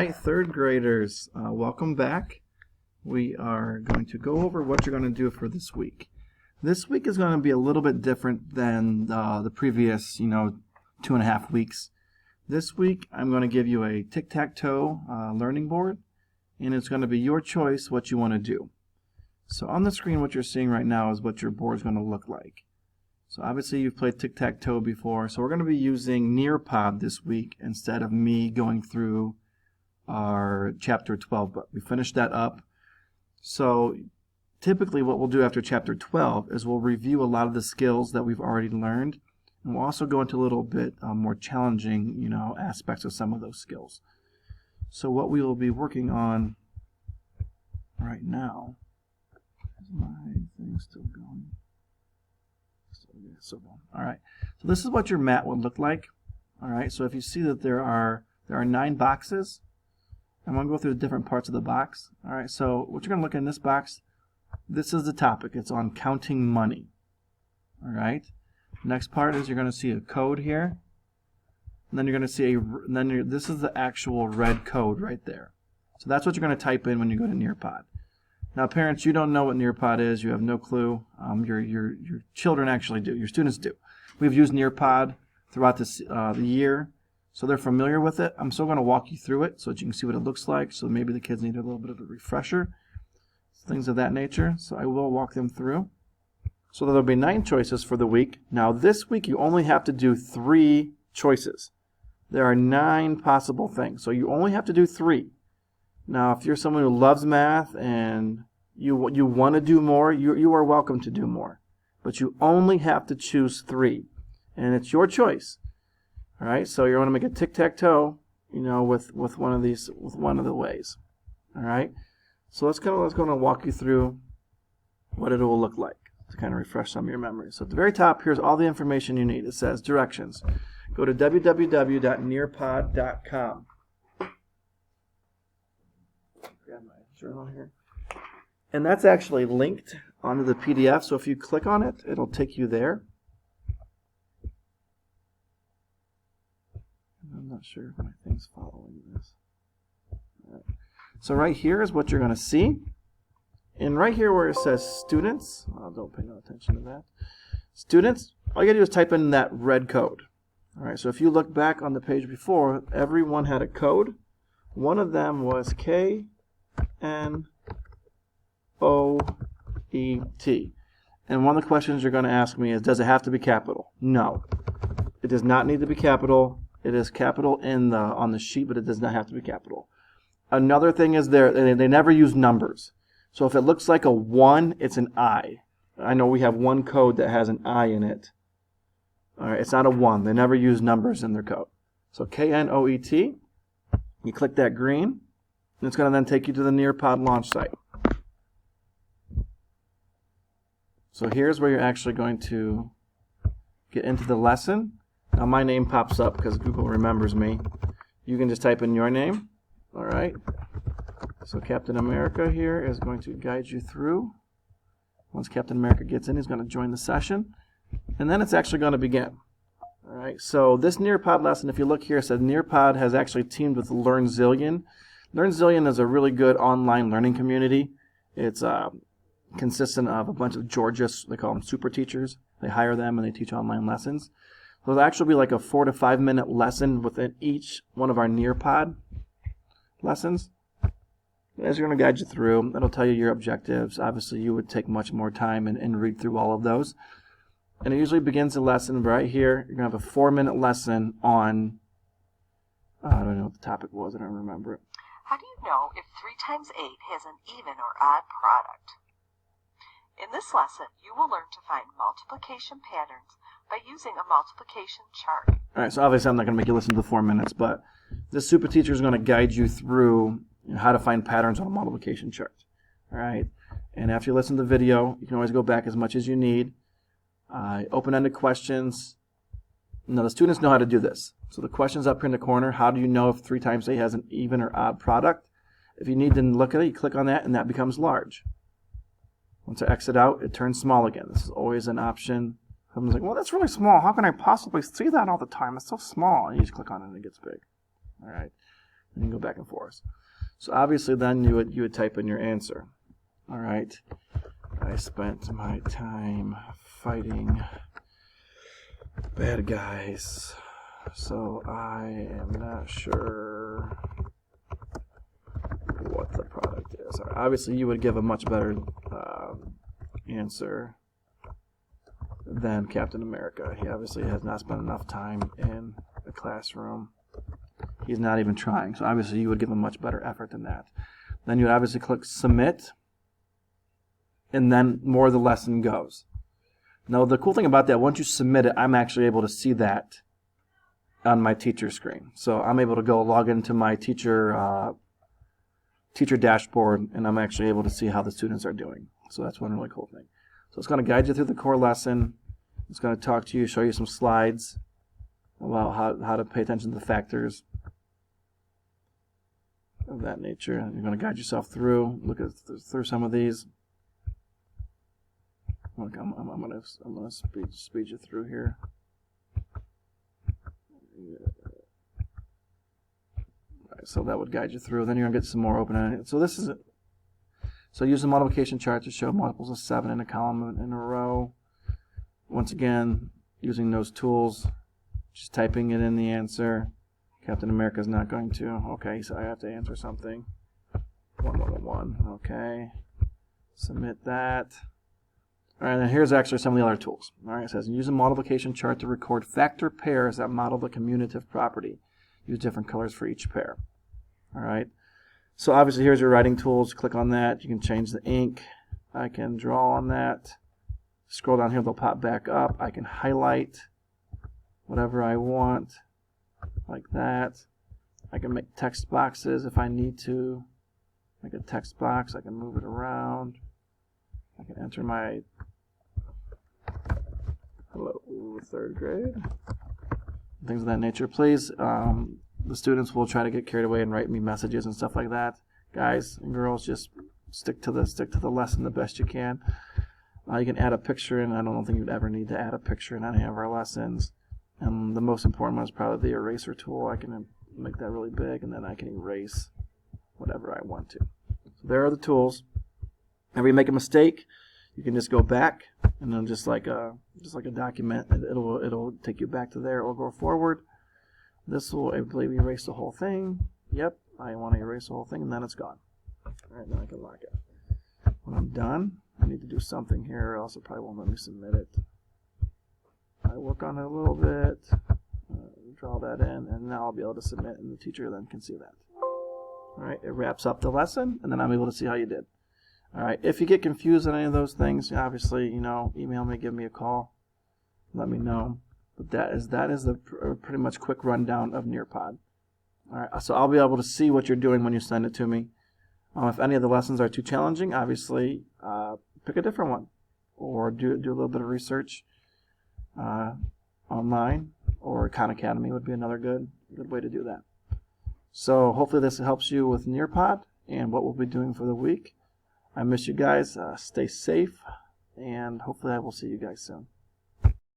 right, third graders, welcome back. We are going to go over what you're going to do for this week. This week is going to be a little bit different than the previous, 2.5 weeks. This week I'm going to give you a tic-tac-toe learning board, and it's going to be your choice what you want to do. So on the screen what you're seeing right now is what your board is going to look like. So obviously you've played tic-tac-toe before, so we're going to be using Nearpod this week instead of me going through our chapter 12 book. We finished that up. So typically what we'll do after chapter 12 is we'll review a lot of the skills that we've already learned, and we'll also go into a little bit more challenging aspects of some of those skills. So what we will be working on right now, is my thing still going? All right, so this is what your mat would look like. All right, so if you see that there are 9 boxes, I'm going to go through the different parts of the box. All right, so what you're going to look at in this box, this is the topic. It's on counting money. All right, next part is you're going to see a code here, and then you're going to see this is the actual red code right there. So that's what you're going to type in when you go to Nearpod. Now, parents, you don't know what Nearpod is. You have no clue. Your children actually do. Your students do. We've used Nearpod throughout the year, so they're familiar with it. I'm still going to walk you through it so that you can see what it looks like. So maybe the kids need a little bit of a refresher, things of that nature. So I will walk them through. So there'll be 9 choices for the week. Now, this week you only have to do 3 choices. There are 9 possible things, so you only have to do 3. Now, if you're someone who loves math and you want to do more, you are welcome to do more. But you only have to choose 3, and it's your choice. All right, so you want to make a tic-tac-toe, with one of these, with one of the ways. All right, so let's go and walk you through what it will look like to kind of refresh some of your memories. So at the very top, here's all the information you need. It says directions. Go to www.nearpod.com. Journal here. And that's actually linked onto the PDF, so if you click on it, it'll take you there. I'm not sure if my thing's following this. Right. So right here is what you're going to see. And right here where it says students, don't pay no attention to that. Students, all you got to do is type in that red code. All right, so if you look back on the page before, everyone had a code. One of them was KNOET. And one of the questions you're going to ask me is, does it have to be capital? No. It does not need to be capital. It is capital on the sheet, but it does not have to be capital. Another thing is they never use numbers. So if it looks like a 1, it's an I. I know we have one code that has an I in it. All right, it's not a 1. They never use numbers in their code. So KNOET, you click that green. And it's going to then take you to the Nearpod launch site. So here's where you're actually going to get into the lesson. Now my name pops up because Google remembers me. You can just type in your name. All right. So Captain America here is going to guide you through. Once Captain America gets in, he's going to join the session. And then it's actually going to begin. All right. So this Nearpod lesson, if you look here, it says Nearpod has actually teamed with LearnZillion. LearnZillion is a really good online learning community. It's consistent of a bunch of Georgia, they call them super teachers. They hire them and they teach online lessons. So it'll actually be like a 4 to 5 minute lesson within each one of our Nearpod lessons. As you're going to guide you through, it'll tell you your objectives. Obviously, you would take much more time and read through all of those. And it usually begins the lesson right here. You're going to have a 4-minute lesson on, I don't know what the topic was. I don't remember it. How do you know if 3 times 8 has an even or odd product? In this lesson, you will learn to find multiplication patterns by using a multiplication chart. All right, so obviously I'm not going to make you listen to the 4 minutes, but this super teacher is going to guide you through how to find patterns on a multiplication chart. All right, and after you listen to the video, you can always go back as much as you need. Open-ended questions. Now the students know how to do this. So the question's up here in the corner. How do you know if 3 times 8 has an even or odd product? If you need to look at it, you click on that and that becomes large. Once I exit out, it turns small again. This is always an option. Someone's like, well, that's really small. How can I possibly see that all the time? It's so small. And you just click on it and it gets big. All right. and you can go back and forth. So obviously then you would type in your answer. All right. I spent my time fighting bad guys, so I am not sure what the product is. Right. Obviously you would give a much better answer than Captain America. He obviously has not spent enough time in a classroom. He's not even trying. So obviously you would give a much better effort than that. Then you would obviously click submit, and then more of the lesson goes. Now the cool thing about that, once you submit it, I'm actually able to see that on my teacher screen. So I'm able to go log into my teacher dashboard, and I'm actually able to see how the students are doing. So that's one really cool thing. So it's going to guide you through the core lesson. It's going to talk to you, show you some slides about how to pay attention to the factors of that nature. You're going to guide yourself through, look at through some of these. Look, I'm gonna speed you through here. Right, so that would guide you through. Then you're gonna get some more open-ended. So this is it. So use the multiplication chart to show multiples of 7 in a column in a row. Once again, using those tools, just typing it in the answer. Captain America is not going to. Okay, so I have to answer something. 1, 1, 1. Okay. Submit that. All right, and here's actually some of the other tools. All right, it says use a multiplication chart to record factor pairs that model the commutative property. Use different colors for each pair. All right. So obviously here's your writing tools. Click on that. You can change the ink. I can draw on that. Scroll down here, they'll pop back up. I can highlight whatever I want, like that. I can make text boxes if I need to. Make a text box. I can move it around. I can enter my hello 3rd grade. Things of that nature. Please, the students will try to get carried away and write me messages and stuff like that. Guys and girls, just stick to the lesson the best you can. You can add a picture in. I don't think you'd ever need to add a picture in any of our lessons. And the most important one is probably the eraser tool. I can make that really big, and then I can erase whatever I want to. So there are the tools. Whenever you make a mistake, you can just go back, and then just like a document, it'll take you back to there, or go forward. This will, I believe, erase the whole thing. Yep, I want to erase the whole thing, and then it's gone. All right, then I can lock it. When I'm done, I need to do something here, or else it probably won't let me submit it. I work on it a little bit, draw that in, and now I'll be able to submit, and the teacher then can see that. All right, it wraps up the lesson, and then I'm able to see how you did. All right, if you get confused on any of those things, obviously, email me, give me a call, let me know. But that is the pretty much quick rundown of Nearpod. All right, so I'll be able to see what you're doing when you send it to me. If any of the lessons are too challenging, obviously, pick a different one, or do a little bit of research online, or Khan Academy would be another good way to do that. So hopefully this helps you with Nearpod and what we'll be doing for the week. I miss you guys. Stay safe, and hopefully I will see you guys soon.